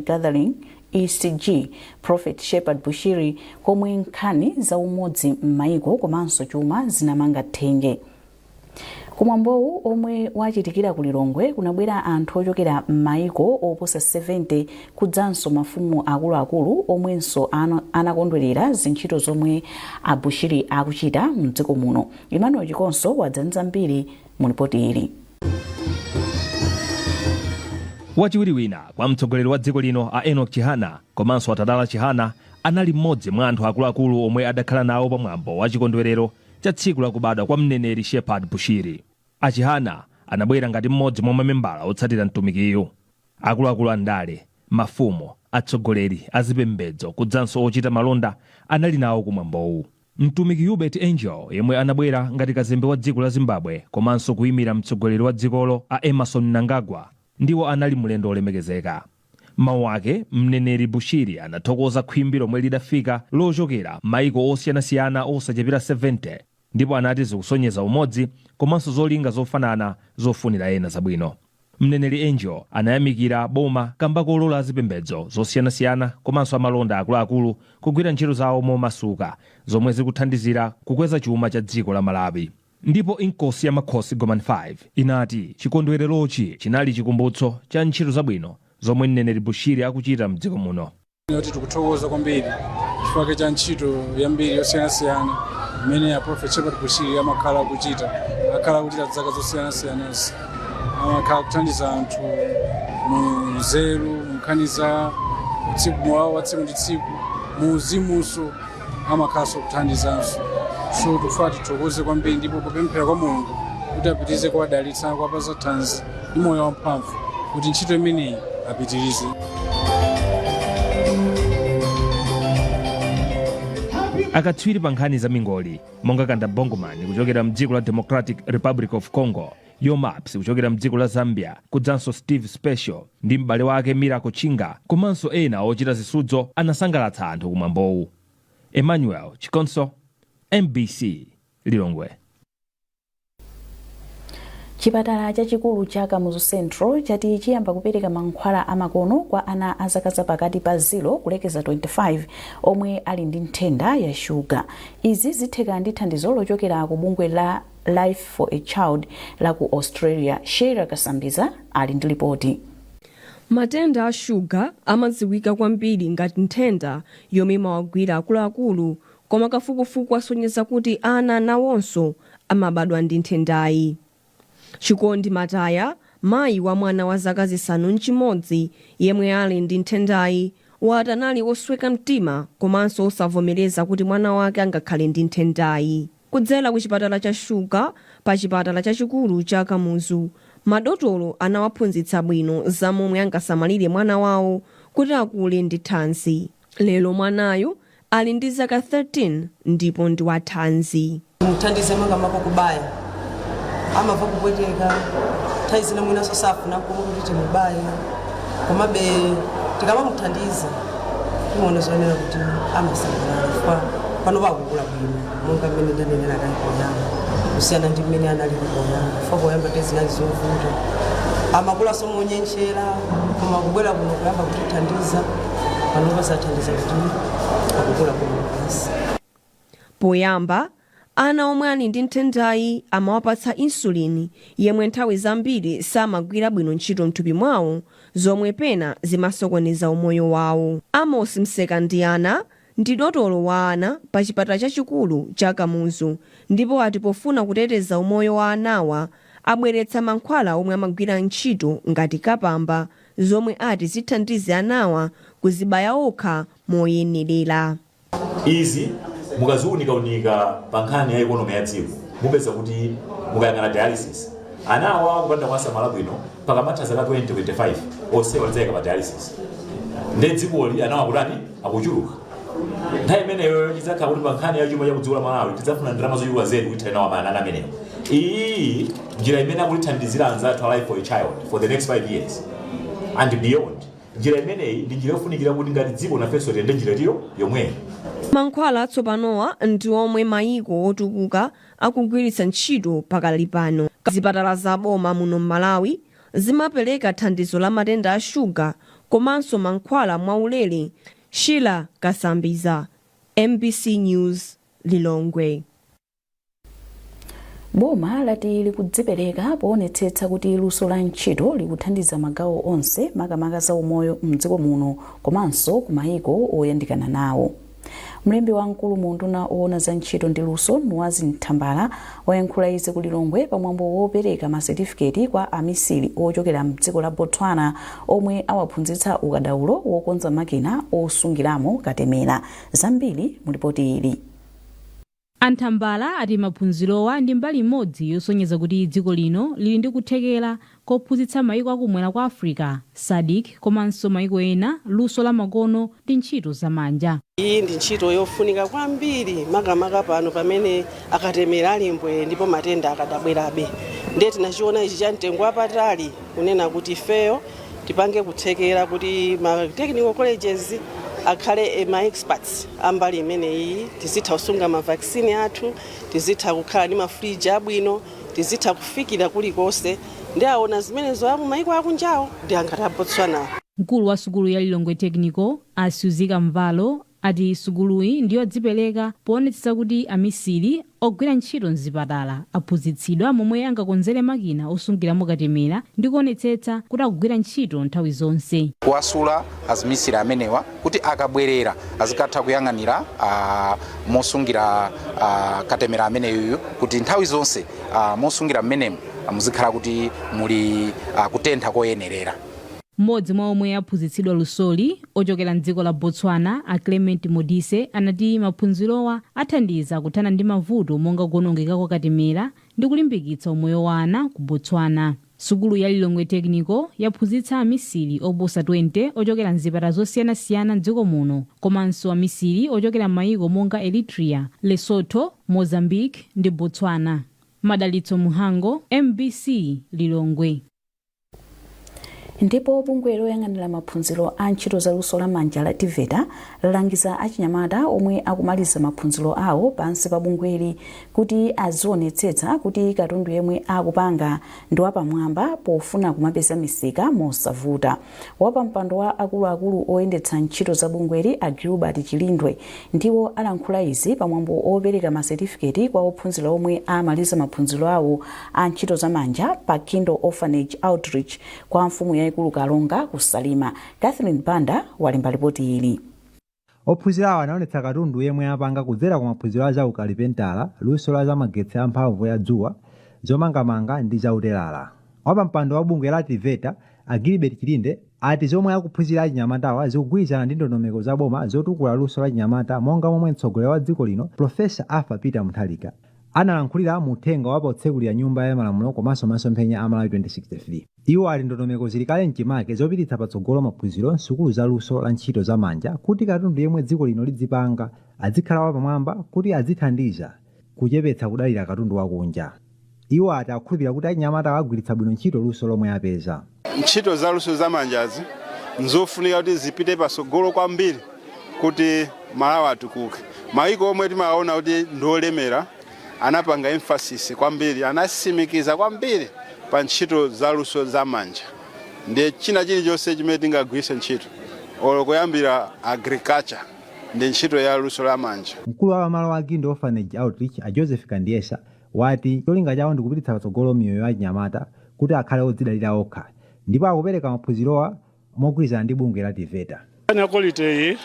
Gathering ECG Prophet Shepherd Bushiri komwe nkhani za umodzi m'mayiko komanso chuma zinamanga thenge. Kumwambowu omwe wachitikira ku Lilongwe kunabwera anthu ochokera m'mayiko oposa 70 kudzanso mafumu akuluakulu omwenso anakondwerera zintchito zomwe Bushiri akuchita mdziko muno. Emmanuel Chikonso wadzanza mbiri mu ripoti ili. Wachiwiri wina kwa mtsogoleri wa dziko lino a Enoch Chihana komanso Atadala Chihana anali mmodzi mwa anthu akuluakulu omwe adakhala nawo pamwambo wa chikondwerero cha tsiku lakubadwa kwa mneneri Shepherd Bushiri. Achihana anabwera ngati mmodzi mwa mamembala otsatira mtumikiyo. Akuluakulu andale, mafumu, atsogoleri, azipembedzo kudzanso ochita malonda anali nawo kumwambowu. Mtumiki Hubert Angel yemwe anabwera ngati kazembe wa dziko la Zimbabwe komanso kuyimira mtsogoleri wa dzikolo a Emmerson Mnangagwa ndiwo anali mulendo olemekezeka. Mawu ake mneneri Bushiri anathokoza khwimbi lomwe lidafika lochokera maiko osiyanasiyana osachepera 70 ndipo anati zikusonyeza umodzi komanso zolinga zofanana zofunira ena zabwino. Mneneri Angel anayamikira boma kamba kolola zipembedzo zosiyanasiyana komanso amalonda akuluakulu kugwira ntchito zawo momasuka zomwe zikuthandizira kukweza chuma cha dziko la Malawi. Ndipo inkosi ya makhosi Goman 5 inati chikondwererochi chinali chikumbutso cha ntchito zabwino zomwe mneneri Bushiri akuchita mdziko muno. Tikuthokoza kwambiri chifukwa cha ntchito yambiri yosiyanasiyana imene ya Prophet Shepherd Bushiri amakhala kuchita zaka zosiyanasiyana, amakhala kuthandiza anthu mu nzeru, nkhani za tsiku mwawo wa tsiku ndi tsiku, mu uzimunso amakhalanso kuthandizanso. So tufuna tithokoze kwambiri ndipo kupemphera kwa Mulungu kuti apitirize kuwadalitsa kuwapatsa thanzi ndi moyo wamphamvu kuti ntchito imeneyi apitirize. Akatswiri pa nkhani za mingoli monga Kanda Bongoman kuchokera mdziko la Democratic Republic of Congo, Yomaps kuchokera mdziko la Zambia kudzanso Steve Special ndi m'bale wake Miracle Chinga komanso ena ochita zisudzo anasangalatsa anthu kumwambowu. Emmanuel Chikonso, MBC Lilongwe. Chipatala chachikulu cha Kamuzu Central chati chiyamba kupereka mankhwala amakono kwa ana azaka zapakati pa 0 kulekeza 25 omwe ali ndi nthenda ya shuga. Izi zitheka ndi thandizo lochokera ku bungwe la Life for a Child la ku Australia. Sheila Kasambiza ali ndi ripoti. Matenda a shuga amadziwika kwambiri ngati nthenda yomwe imawagwira akuluakulu, koma kafukufuku asonyeza kuti ana nawonso amabadwa ndi nthendayi. Chikondi Mataya, mayi wa mwana wa zaka zisanu nchimodzi yemwe ali ndi nthendayi, wati anali osweka mtima komanso osavomereza kuti mwana wake angakhale ndi nthendayi. Kudzera ku chipatala cha shuga pa chipatala chachikulu cha Kamuzu, madotolo anawaphunzitsa bwino za momwe angasamalire mwana wawo kuti akule ndi thanzi. Lero mwanayo ali ndi zaka 13 ndipo ndi wa thanzi. Mthandize manga mako kubaya amava kupweteka thaizina mwina sosafuna kuti mubaya komabe tikamamuthandiza timuone zoyenera kuti amasangalala pano pakukula bwino monga mmene ndanenera kankoyamba kusiyana ndi mmene anali kukoyamba fa koyamba tezinali zovuta amakula somonyenchera koma kubwera kuno kuyamba kutithandiza pano pasathandiza kuti akukula bwino basi. Poyamba ana omwe ali ndi nthendayi amawapatsa insulini yemwe nthawi zambiri samagwira bwino ntchito mthupi mwawo zomwe pena zimasokoneza umoyo wawo. Amos Msekandiyana ndi dotolo wa ana pa chipatala chachikulu cha Kamuzu ndipo ati pofuna kuteteza umoyo wa anawa abweretsa mankhwala omwe amagwira ntchito ngati kapamba zomwe ati zithandize anawa kuzibaya okha moyenerera. Izi mukaziunika pa nkhani ya ikonomi ya dziko mupeza kuti mukayang'ana dialysis anawa kupanda kusamala bwino pakamatha zaka 2025 onse walizayika pa dialysis ndi dzikoli anawa kutani akuchuluka. Nthawi imeneyo idzakhala kuti pa nkhani ya chuma cha kudziko la Malawi tidzafuna ndalama zochuluka zedi kuti nawo ana amenewo. Iyi njira imene akutithandizira anzathu a Life for a Child for the next 5 years and beyond. Njira imeneyi ndi njira yofunikira kuti ngati dziko nafenso tiyende njira tiyo yomweyo. Mankhwala atsopanowa ndi omwe mayiko otukuka akugwiritsa ntchito pakali pano. Zipatala za boma muno m'Malawi zimapereka thandizo la matenda a shuga komanso mankhwala mwaulere. Sheila Kasambiza, MBC News, Lilongwe. Boma lati likudzipereka poonetsetsa kuti luso la ntchito likuthandiza magawo onse makamaka za umoyo mdziko muno komanso kumayiko oyandikana nawo. Mlembi wamkulu mu unduna oona za ntchito ndi luso Nuwazi Nthambala wayankhula izi ku Lilongwe pamwambo wopereka masetifiketi kwa amisiri ochokera mdziko la Botswana omwe awaphunzitsa ukadaulo wokonza makina osungiramo katemera. Zambiri mu ripoti ili. Anthambala ati maphunzirowa ndi mbali imodzi yosonyeza kuti dziko lino lili ndi kuthekera kophunzitsa mayiko akumwera kwa Africa, SADC komanso mayiko ena luso la makono ndi ntchito zamanja. Iyi ndi ntchito yofunika kwambiri makamaka pano pamene akatemera alimbwe ndipo matenda akadabwerabe. Ndiye tinachiona ichi cha mtengo wapatali kunena kuti ifeyo tipange kuthekera kuti ma technical colleges akhale ma experts ambali imeneyi, tizitha kusunga ma vaccine athu, tizitha kukhala ndi mafriji abwino, tizitha kufikira kulikonse ndi aona zimenezo amu mayiko akunjawo ndi angati Botswana. Mkulu wa sukulu ya Lilongwe Technical Asuzika Mvalo ati sukuluyi ndiyo dzipereka poonetsetsa kuti amisiri ogwira ntchito mzipatala aphunzitsidwa momwe angakonzere makina osungiramo katemera ndi kuonetsetsa kuti akugwira ntchito nthawi zonse. Kuwasula azimisiri amenewa kuti akabwerera azikatha kuyang'anira mosungira katemera ameneyo kuti nthawi zonse mosungira mmenemu muzikhala kuti muli kutentha koyenerera. Mmodzi mwa omwe aphunzitsidwa lusoli ochokera mdziko la Botswana a Clement Modise anati maphunzirowa athandiza kuthana ndi mavuto monga kuonongeka kwa katemera ndi kulimbikitsa umoyo wa ana ku Botswana. Sukulu ya Lilongwe Technical yaphunzitsa amisiri oposa 20 ochokera mzipata zosiyanasiyana mdziko muno komanso amisiri ochokera mayiko monga Eritrea, Lesotho, Mozambique ndi Botswana. Madalitso Muhango, MBC Lilongwe. Ndipo bungwe loyang'anira maphunziro a ntchito za luso la manja la TVETA lalangiza achinyamata omwe akumaliza maphunziro awo pansi pa bungweli kuti azionetsetsa kuti katundu yemwe akupanga ndi wapamwamba pofuna kumapeza misika mosavuta. Wapampando wa akuluakulu oyendetsa ntchito za bungweli a Gilbert Chilindwe ndiwo alankhula izi pamwambo opereka masetifiketi kwa ophunzira omwe amaliza maphunziro awo a ntchito za manja pa Kindle Orphanage Outreach kwa mfumu ya ikulu Kalonga kusalima. Catherine Banda walemba ripoti ili. Ophunzira awo anaonetsa katundu yemwe apanga kudzera kwa maphunziro a za ukalipentala, luso la za magetsi amphamvu ya dzuwa, zomangamanga ndi zautelala. Wapampando wa bungwe la TVETA a Gilbert Chilinde ati zomwe akuphunzira achinyamatawa zikugwirizana ndi ndondomeko za boma zotukula luso la chinyamata monga momwe mtsogoleri wa dziko lino Profesa Arthur Peter Mutharika analankhulira mu uthenga wa potsekulira nyumba ya malamulo komanso masomphenya a Malawi 2063. Iwo ali ndondomeko zilikale mchimake zopititsa patsogolo maphunziro nsukulu za luso la ntchito za manja kuti katundu yemwe dziko lino lidzipanga adzikhala wapamwamba kuti adzithandiza kuchepetsa kudalira katundu wakunja. Iwo ati akukhulupirira kuti achinyamata agwiritsa bwino ntchito luso lomwe apeza. Ntchito za luso za manjazi nzofunika kuti zipite patsogolo kwambiri kuti Malawi atukuke. Mayiko omwe timaona kuti ndolemera anapanga emphasis kwambiri, anasimikiza kwambiri pa ntchito za luso za manja. Ndiye china chilichonse chimene tingagwiritse ntchito kuyambira agriculture ndi ntchito ya luso la manja. Mkulu wa malo wa Kindle Orphanage Outreach a Joseph Kandiesa wati cholinga chawo ndikupititsa patsogolo miyoyo ya achinyamata kuti akhale odzidalira okha ndipo akupereka maphunzirowa mogwirizana ndi bungwe la TVETA. Quality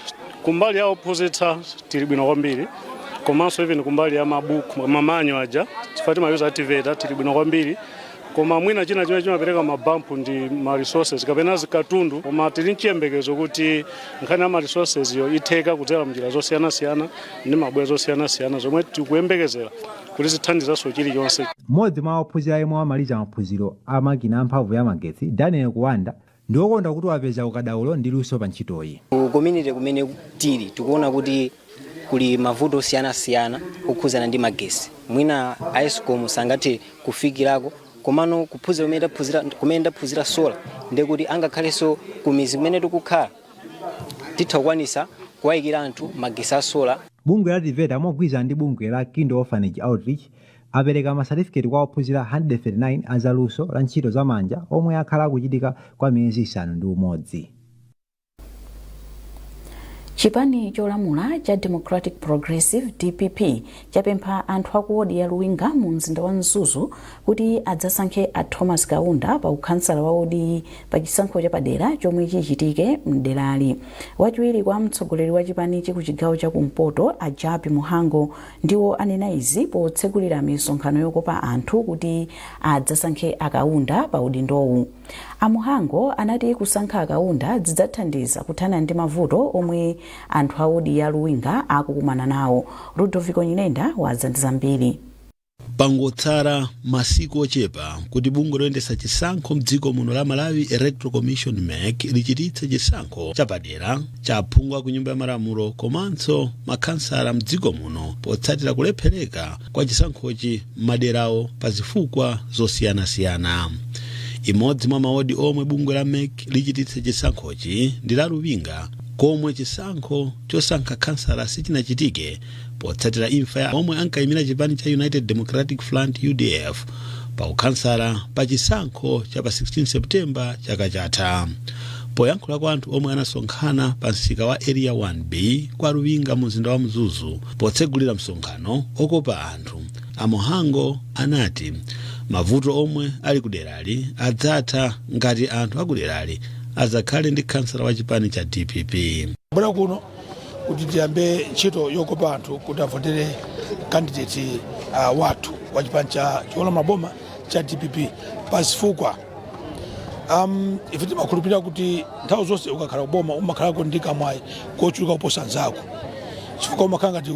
kumbali ya ophunzitsa tili bwino kwambiri komanso even kumbali ya mabuku mamanyo aja tifati mayoza a TVETA tili bwino kwambiri koma mwina china chimene chimapereka mabampu ndi ma resources kapena zikatundu koma tili nchiyembekezo kuti nkhani ya ma resources yo itheka kudzera mnjira zosiyanasiyana ndi mabwera zosiyanasiyana zomwe tikuyembekezera kuti zithandizanso chilichonse. Mmodzi mwa ophunzira yemwe amaliza maphunziro a makina amphamvu ya magetsi Daniel Kuwanda ndi wokonda kuti wapeza ukadaulo ndi luso pa ntchitoyi. Community kumene tili tikuona kuti kuli mavuto osiyanasiyana okhudzana ndi magesi. Mwina Eskom sangathe kufikirako komano kuphunzira kumene ndaphunzira sola ndi kuti angakhalenso kumizi kumene tikukhala titha kukwanisa kuwayikira anthu magesi a sola. Bungwe la TVETA mogwirizana ndi bungwe la Kindle Orphanage Outreach apereka masatifiketi kwa ophunzira 139 azaluso la ntchito za manja omwe akhala akuchitika kwa miyezi 5 ndi umodzi. Chipani cholamula cha Democratic Progressive DPP chapempha anthu aku wodi ya Luwinga mu mzinda wa Mzuzu kuti adzasankhe a Thomas Kaunda pa ukhansala wa wodi pa chisankho chapadera chomwe chichitike mderali. Wachiwiri kwa mtsogoleri wa chipani ku chigawo cha kumpoto a Japi Muhango ndiwo anena izi potsegulira misonkhano yokopa anthu kuti adzasankhe a Kaunda pa udindowu. A Muhango anati kusankha Kaunda zidzathandiza kuthana ndi mavuto omwe anthu a wodi ya Luwinga akukumana nawo. Rudoviko Nyirenda wadzandiza zambiri. Pangotsala masiku ochepa kuti bungwe loyendesa chisankho mdziko muno la Malawi Electoral Commission MEC lichititse chisankho chapadera cha aphungu a ku nyumba ya malamulo komanso makhansala mdziko muno potsatira kulephereka kwa chisankhochi maderawo pa zifukwa zosiyanasiyana. Imodzi mwa mawodi omwe bungwe la MEC lichititse chisankhochi ndi la Luwinga, komwe chisankho chosankha khansala sichinachitike potsatira imfa ya omwe ankayimira chipani cha United Democratic Front UDF pa ukhansala pa chisankho cha pa 16 September chaka chatha. Poyankhula kwa anthu omwe anasonkhana pa msika wa Area 1B kwa Luwinga mu mzinda wa Mzuzu potsegulira msonkhano okopa anthu, a Muhango anati mavuto omwe ali kuderali adzatha ngati anthu akuderali azakhale ndi khansala wa chipani cha DPP. Bwana kuno kuti tiyambe ntchito yokopa anthu kuti avotere candidate wathu wa chipani cha cholamula boma cha DPP pasifukwa ife timakhulupirira kuti nthawi zonse ukakhala kuboma umakhalako ndi kamwayi kochuluka kuposa nzako, chifukwa umakhala ngati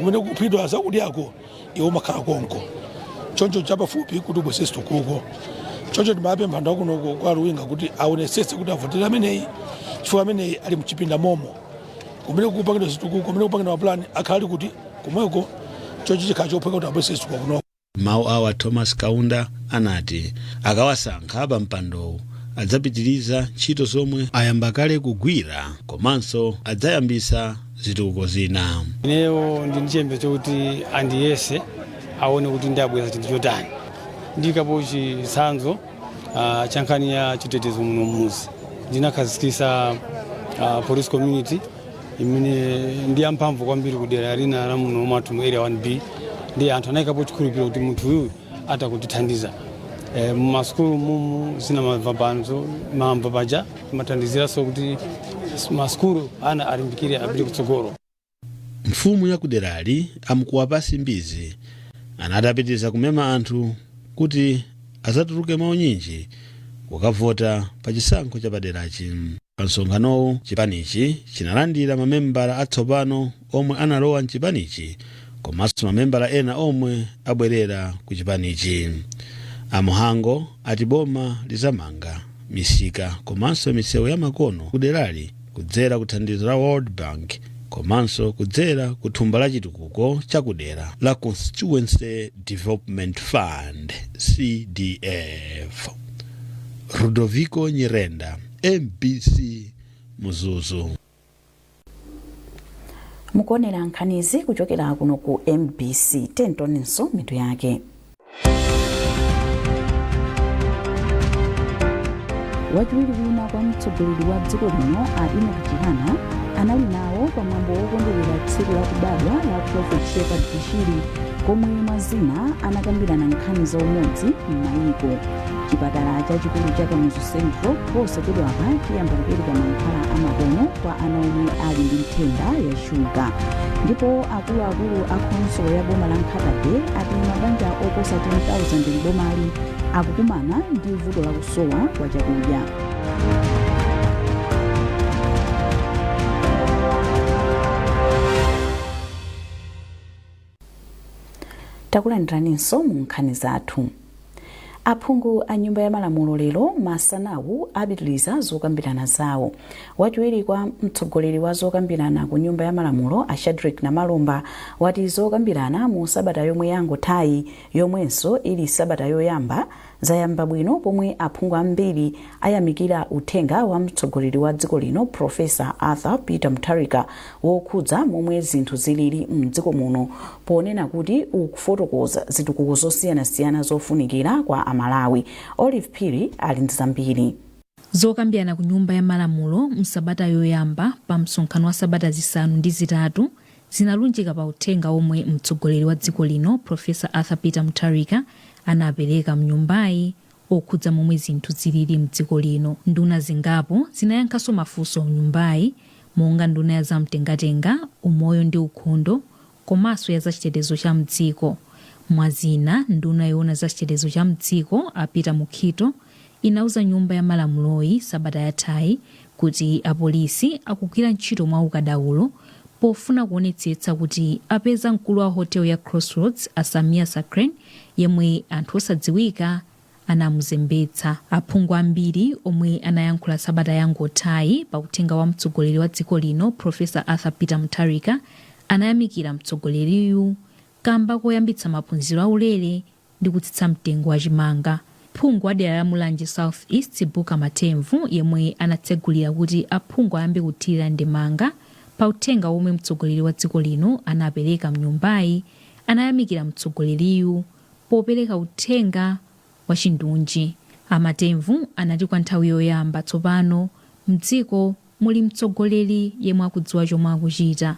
umene kuphidwa zakudyako iwe umakhala konko choncho chapafupi kuti ubwesese tukuko. Choncho timapempha anthu akuno kwa Luwinga kuti aonesese kuti avotere ameneyi, chifukwa ameneyi ali mchipinda momo kumene kupangidwa zitukuko, kumene kupangidwa mapulani akhali kuti kumweko choncho chikhala chophweka kuti abwesese tukuko kuno. Mawu awa Thomas Kaunda anati akawasankha pa mpandowu adzapitiriza ntchito zomwe ayamba kale kugwira komanso adzayambisa zitukuko zina. Ineyo ndi chiyembekezo chokuti andiyese aone kuti ndabweza chinthu chotani ndikapo chitsanzo cha nkhani ya chitetezo muno mmuzi. Ndinakhazikitsa police community imene ndi yamphamvu kwambiri kudera lina la muno mwathu mu Area 1B, ndi anthu anayikapo chikhulupiriro kuti munthu uyu atakutithandiza. Mumasukulu mumu zina mavabanzo mamva paja mathandiziranso kuti masukulu ana alimbikire apite kutsogolo. Mfumu ya kuderali amkuwapasi mbizi anatapitiriza kumema anthu kuti azatuluke maunyinji kukavota pa chisankho chapaderachi. Pa msonkhanowu chipanichi chinalandira mamembala atsopano omwe analowa mchipanichi komanso mamembala ena omwe abwerera ku chipanichi. A Muhango ati boma lizamanga misika komanso misewu ya makono kuderali kudzera kuthandizo la World Bank komanso kudzera kuthumba la chitukuko chakudera la Constituency Development Fund CDF. Rudoviko Nyirenda, MBC Mzuzu. Mukuonera nkhanizi kuchokera kuno ku MBC tentoninso mitu yake. Wachiwiri wina kwa mtsogoleri wa dziko lino a Enoch Chihana anali nawo pamwambo wokondwerera tsiku la kubadwa la Prophet Shepard Bushiri, komwe mazina anakambirana nkhani za umodzi m'mayiko. Chipatala chachikulu cha Kamuzu Central posachedwapa chiyamba kupereka mankhwala amakono kwa ana omwe ali ndi nthenda ya shuga. Ndipo akuluakulu a khonsolo ya boma la Nkhatabe ati mabanja oposa 10,000 m'bomali akukumana ndi vuto la kusowa kwa chakudya. Takulandiranso mu nkhani zathu. Aphungu a nyumba ya malamulo lero masanawu apitiriza zokambirana zawo. Wachiwiri kwa mtsogoleri wa zokambirana ku nyumba ya malamulo a Shadrack Namalomba wati zokambirana mu sabata yomwe yangothayi yomwenso ili sabata yoyamba zayamba bwino, pomwe aphungu ambiri ayamikira uthenga wa mtsogoleri wa dziko lino Professor Arthur Peter Mutharika wokhudza momwe zinthu zilili mdziko muno, ponena kuti ukufotokoza zitukuko zosiyanasiyana zofunikira kwa Amalawi. Olive Phiri ali ndi zambiri. zokambirana ku nyumba ya malamulo msabata yoyamba pa msonkhano wa sabata zisanu ndi zitatu zinalunjika pa uthenga omwe mtsogoleri wa dziko lino Profesa Arthur Peter Mutharika anapereka mnyumbayi okhudza momwe zinthu zilili mdziko lino. Nduna zingapo zinayankhanso mafunso mnyumbayi monga nduna ya zamtengatenga, umoyo ndi ukhondo komanso ya zachitetezo cha mdziko. Mwazina nduna yoona zachitetezo cha mdziko a Peter Mukhito inauza nyumba ya malamuloyi sabata yathayi kuti apolisi akugwira ntchito mwa ukadaulo pofuna kuonetsetsa kuti apeza mkulu wa hotel ya Crossroads Samia Sakren yemwe anthu osadziwika anamuzembetsa. Aphungu ambiri omwe anayankhula sabata yangothayi pa uthenga wa mtsogoleri wa dziko lino Profesa Arthur Peter Mutharika anayamikira mtsogoleriyu kamba koyambitsa maphunziro aulere ndi kutsitsa mtengo wa chimanga. Phungu wa dera la Mulanje South East Buka Matemvu yemwe anatsegulira kuti aphungu ayambe kuthirira ndemanga pa uthenga omwe mtsogoleri wa dziko lino anapereka mnyumbayi anayamikira mtsogoleriyu popereka uthenga wa chindunji. Amatemvu anati kwa nthawi yoyamba tsopano mdziko muli mtsogoleri yemwe akudziwa chomwe akuchita.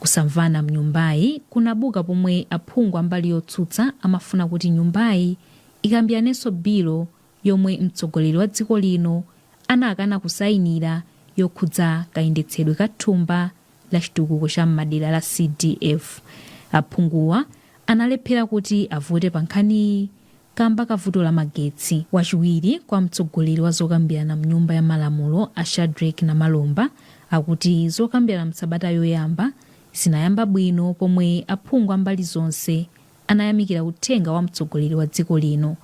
Kusamvana mnyumbayi kunabuka pomwe aphungu ambali yotsutsa amafuna kuti nyumbayi ikambiranenso bilo yomwe mtsogoleri wa dziko lino anakana kusayinira yokhudza kayendetsedwe ka thumba la chitukuko cha madera la CDF. Aphunguwa analephera kuti avote pa nkhaniyi kamba kavuto la magetsi. Wachiwiri kwa mtsogoleri wa zokambirana mnyumba ya malamulo a Shadrack na Malomba akuti zokambirana msabata yoyamba zinayamba bwino pomwe aphungu ambali zonse anayamikira uthenga wa mtsogoleri wa dziko lino.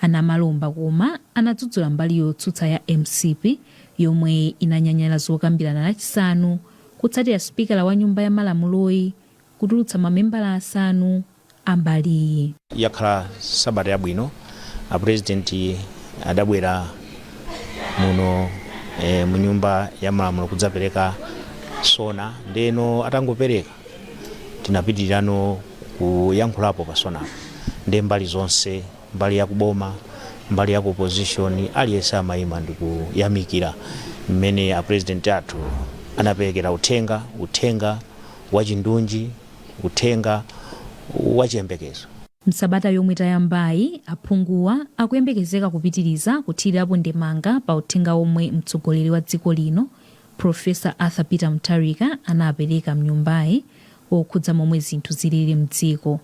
Ana Malomba koma anadzudzula mbali yotsutsa ya MCP yomwe inanyanyala zokambirana lachisanu kutsatira spikala wa nyumba ya malamuloyi kutulutsa mamembala asanu ambali. Yakhala sabata yabwino a president adabwera muno mu nyumba ya malamulo kudzapereka sona ndeno atangopereka tinapitirano kuyankhulapo pa sonapo ndi mbali zonse, mbali ya kuboma, mbali ya opposition aliyense amayima ndi kuyamikira mmene a president athu anaperekera uthenga wa chindunji, uthenga wa chiyembekezo. Msabata yomwe tayambayi aphunguwa akuyembekezeka kupitiriza kuthirirapo ndemanga pa uthenga omwe mtsogoleri wa dziko lino Profesa Arthur Peter Mutharika anapereka mnyumbayi okhudza momwe zinthu zilili mdziko.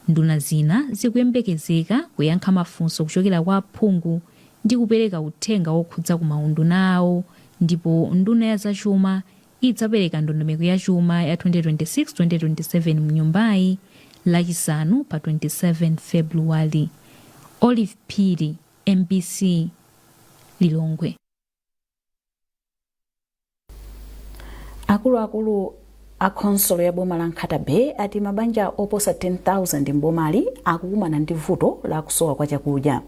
Nduna zina zikuyembekezeka kuyankha mafunso kuchokera kwa aphungu ndi kupereka uthenga okhudza ku maunduna awo, ndipo nduna ya zachuma idzapereka ndondomeko ya chuma ya 2026-2027 mnyumbayi lachisanu pa 27 Februwali. Olive Phiri, MBC, Lilongwe. Akuluakulu a khonsolo ya boma la Nkhatabe ati mabanja oposa 10,000 mbomali akukumana ndi vuto la kusowa kwa chakudya.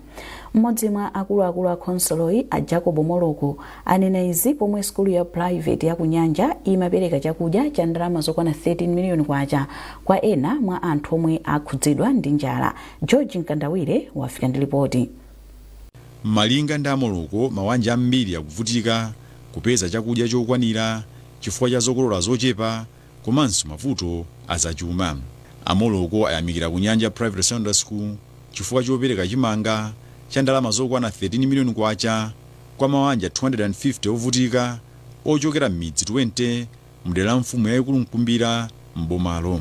Mmodzi mwa akuluakulu a khonsoloyi a Jacob Moloko anena izi pomwe skulu ya private ya Kunyanja imapereka chakudya cha ndalama zokwana 13 miliyoni kwacha kwa ena mwa anthu omwe akhudzidwa ndi njala. George Nkandawire wafika ndi ripoti. Malinga ndi Moloko, mabanja ambiri akuvutika kupeza chakudya chokwanira chifukwa cha zokolola zochepa komanso mavuto azachuma. Moloko ayamikira Kunyanja Private Secondary School chifukwa chopereka chimanga cha ndalama zokwana 13 miliyoni kwacha kwa mabanja 250 ovutika ochokera m'midzi 20 mdera la mfumu yayikulu Mkumbira mbomalo.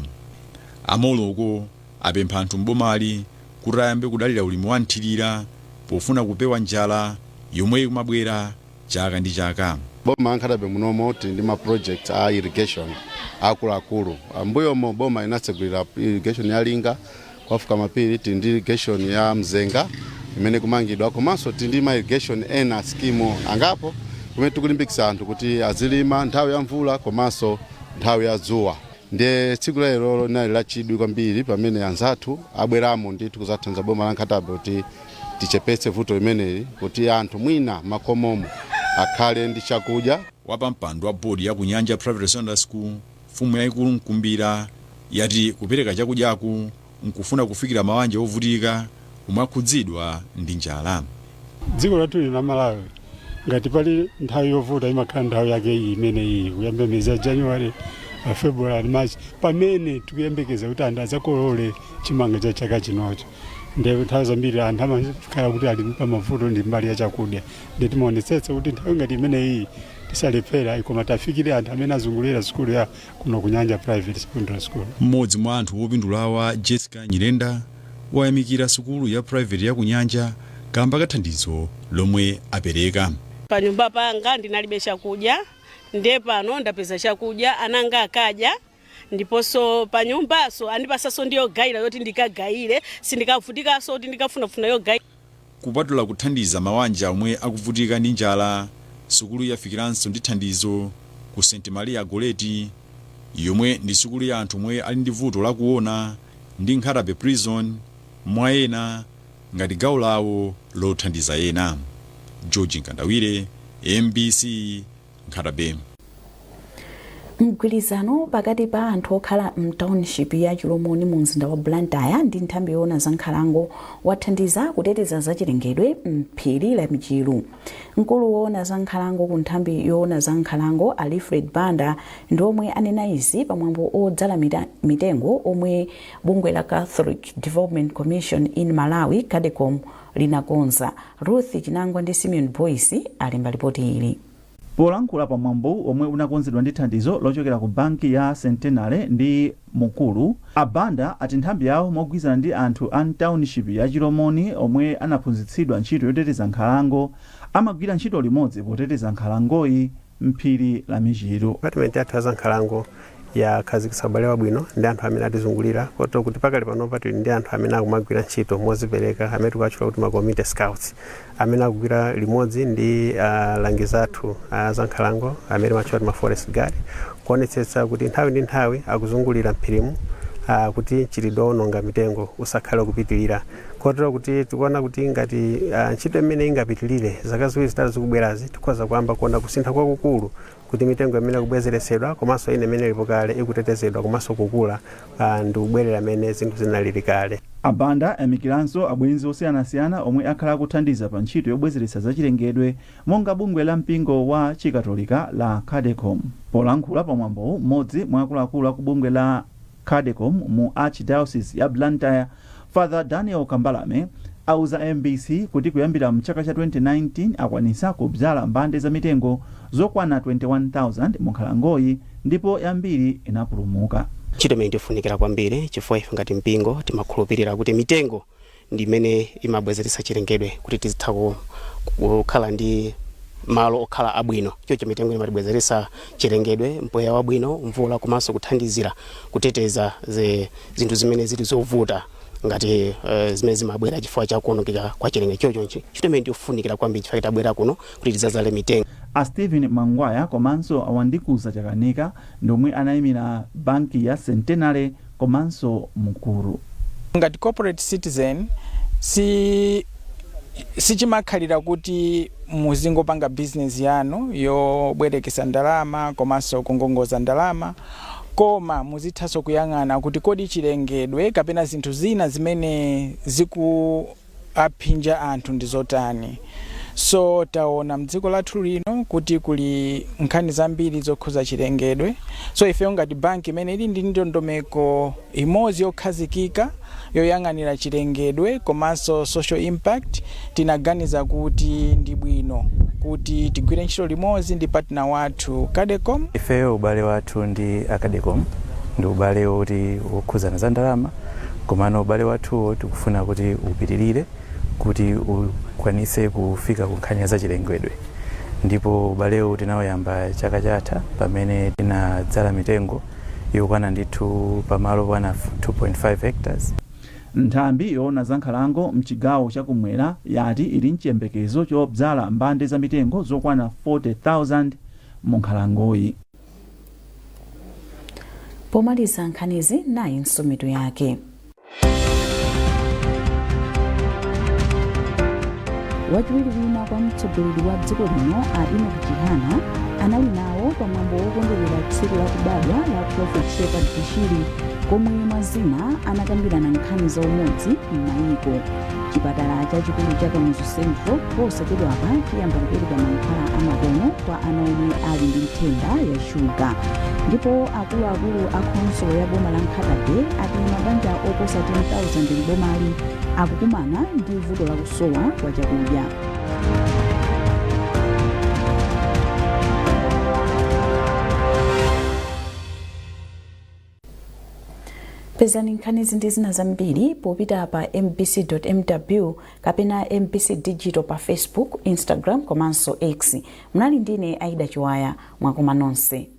Moloko apempha anthu mbomali kuti ayambe kudalira ulimi wa nthirira pofuna kupewa njala yomwe ikumabwera chaka ndi chaka. Boma Nkhatabe munomo ndi ma project a irrigation akuluakulu. Mbuyo mo boma inatsegulira irrigation ya Linga kwafuka mapiri tindi irrigation ya Mzenga imene kumangidwa komanso tindi ma irrigation ena skimu angapo kumene tikulimbikitsa anthu kuti azilima nthawi ya mvula komanso nthawi ya dzuwa. Ndiye tsiku lero linali lachidwi kwambiri pamene anzathu abweramo ndi tikuzathanza boma la Nkhatabe kuti tichepetse vuto limeneli kuti anthu mwina makomomo akhale ndi chakudya. Wapampando wa bodi ya Kunyanja Private Secondary School mfumu yayikulu Mkumbira yati kupereka chakudyaku nkufuna kufikira mabanja ovutika omwe akhudzidwa ndi njala. Dziko lathu lina Malawi ngati pali nthawi yovuta imakhala nthawi yake iyi imene iyi kuyamba miyezi ya January, February, March pamene tikuyembekeza kuti anthu adzakolole chimanga cha chaka chinocho. Ndipo nthawi zambiri anthu amakhala kuti ali pa mavuto ndi mbali ya chakudya. Ndipo timaonetsetsa kuti nthawi ngati imene iyi tisalephera koma tafikire anthu amene azungulira sukulu ya kuno kunyanja private secondary school. Mmodzi mwa anthu wopindulawa Jessica Nyirenda wayamikira sukulu ya private ya kunyanja kamba kathandizo lomwe apereka. Pa nyumba panga ndinalibe chakudya, ndiye pano ndapeza chakudya, ananga akadya, ndiponso pa nyumbaso andipasaso ndiyo gaira yoti ndikagaire, sindikavutikaso kuti ndikafunafuna yo gaira. Kupatula kuthandiza mabanja omwe akuvutika ndi njala, sukulu yafikiranso ndi thandizo ku St. Maria Goleti, yomwe ndi sukulu ya anthu omwe ali ndi vuto lakuona ndi Nkhatabe prison mwa ena ngati gawo lawo lothandiza ena. George Nkandawire, MBC, Nkhatabe. Mgwirizano pakati pa anthu okhala mtownship ya Chilomoni mu mzinda wa Blantyre ndi nthambi yoona za nkhalango wathandiza kuteteza zachilengedwe m'phiri la Michiru. Mkulu woona za nkhalango ku nthambi yoona za nkhalango Alfred Banda ndi omwe anena izi pamwambo odzala mitengo omwe bungwe la Catholic Development Commission in Malawi CADECOM linakonza. Ruth Chinangwa ndi Simeon Boyce alemba ripoti ili. Polankhula pamwambo omwe unakonzedwa ndi thandizo lochokera ku banki ya Centenary ndi Mukulu, Abanda ati nthambi yawo mogwirizana ndi anthu a township ya Chilomoni omwe anaphunzitsidwa ntchito yoteteza nkhalango amagwira ntchito limodzi poteteza nkhalangoyi m'phiri la Michiru. Department ya za nkhalango ya khazikitsa ubale wabwino ndi anthu amene atizungulira kotero kuti pakali panopa tili ndi anthu amene akumagwira ntchito mozipereka amene tikatchula kuti ma community scouts amene akugwira limodzi ndi alangizi athu za nkhalango amene amatchula ma forest guard kuonetsetsa kuti nthawi ndi nthawi akuzungulira mphirimu kuti mchitidwe wononga mitengo usakhale kupitilira kotero kuti tikuona kuti ngati ntchito imene ingapitilire zaka ziwiri zitatu zikubwerazi tikhoza kuyamba kuona kusintha kwakukulu kuti mitengo imene ikubwezeresedwa komanso ine imene ilipo kale ikutetezedwa komanso kukula ndi ubwerera amene zinthu zinalili kale. Abanda amikiranso abwenzi osiyanasiyana omwe akhala kuthandiza pa ntchito yobwezeretsa zachilengedwe monga bungwe la mpingo wa chikatolika la CADECOM. Polankhula pamwambo mmodzi mwa akuluakulu a ku bungwe la CADECOM mu Archdiocese ya Blantyre, Father Daniel Kambalame auza MBC kuti kuyambira mchaka cha 2019 akwanisa kudzala mbande za mitengo zokwana 21,000 mu nkhalangoyi ndipo yambiri inapulumuka. Ntchito imene ikufunikira kwambiri chifukwa ife ngati mpingo timakhulupirira kuti mitengo ndi imene imabwezeretsa chilengedwe kuti tizitha kukhala ndi malo okhala abwino. Choncho mitengo imatibwezeretsa chilengedwe, mpweya wabwino, mvula komanso kuthandizira kuteteza zinthu zimene zili zovuta ngati zimene zimabwera chifukwa cha kuonongeka kwa chilengedwe. Choncho ntchito imene ikufunikira kwambiri chifukwa tabwera kuno kuti tidzazale mitengo. A Stephen Mangwaya komanso awandikuza chakanika ndomwe anayimira banki ya Centenary komanso Mukulu. Ngati corporate citizen sichimakhalira kuti muzingopanga business yanu yobwerekesa ndalama komanso kungongoza ndalama, koma muzithaso kuyang'ana kuti kodi chilengedwe kapena zinthu zina zimene zikuaphinja anthu ndi zotani. So taona mdziko lathu lino kuti kuli nkhani zambiri zokhuza chilengedwe. So ife ngati banki imene ili ndi ndondomeko imodzi yokhazikika yoyang'anira chilengedwe komanso social impact, tinaganiza kuti ndi bwino kuti tigwire ntchito limodzi ndi partner wathu CADECOM. Ife ubale wathu ndi CADECOM ndi ubale woti wokhuzana za ndalama, komano ubale wathu tikufuna kuti upitirire kuti ukwanise kufika ku nkhani za chilengedwe. Ndipo ubalewo tinawoyamba chaka chatha pamene tinadzala mitengo yokwana ndithu pamalo pana 2.5 hectares. Nthambi yoona za nkhalango mchigawo chakumwera yati ili mchiyembekezo chodzala mbande za mitengo zokwana 40,000 mu nkhalangoyi. Pomaliza nkhanizi nayi nsomitu yake. Wachiwiri wina kwa mtsogoleri wa dziko lino a Enoch Chihana anali nawo pamwambo wokondwerera tsiku la kubadwa la Prophet Shepard Bushiri komwe mwazina anakambirana nkhani za umodzi m'mayiko. chipatala chachikulu cha Kamuzu Central posachedwa apa chiyamba kupereka mankhwala amakono kwa ana omwe ali ndi nthenda ya shuga. Ndipo akuluakulu a khonsolo ya boma la Nkhatabe ati mabanja oposa 10,000 m'bomali akukumana ndi vuto la kusowa kwa chakudya. Pezani nkhani ndi zina zambiri popita pa mbc.mw kapena MBC Digital pa Facebook, Instagram komanso X. Mnali ndine Aida Chiwaya, mwakoma nonse.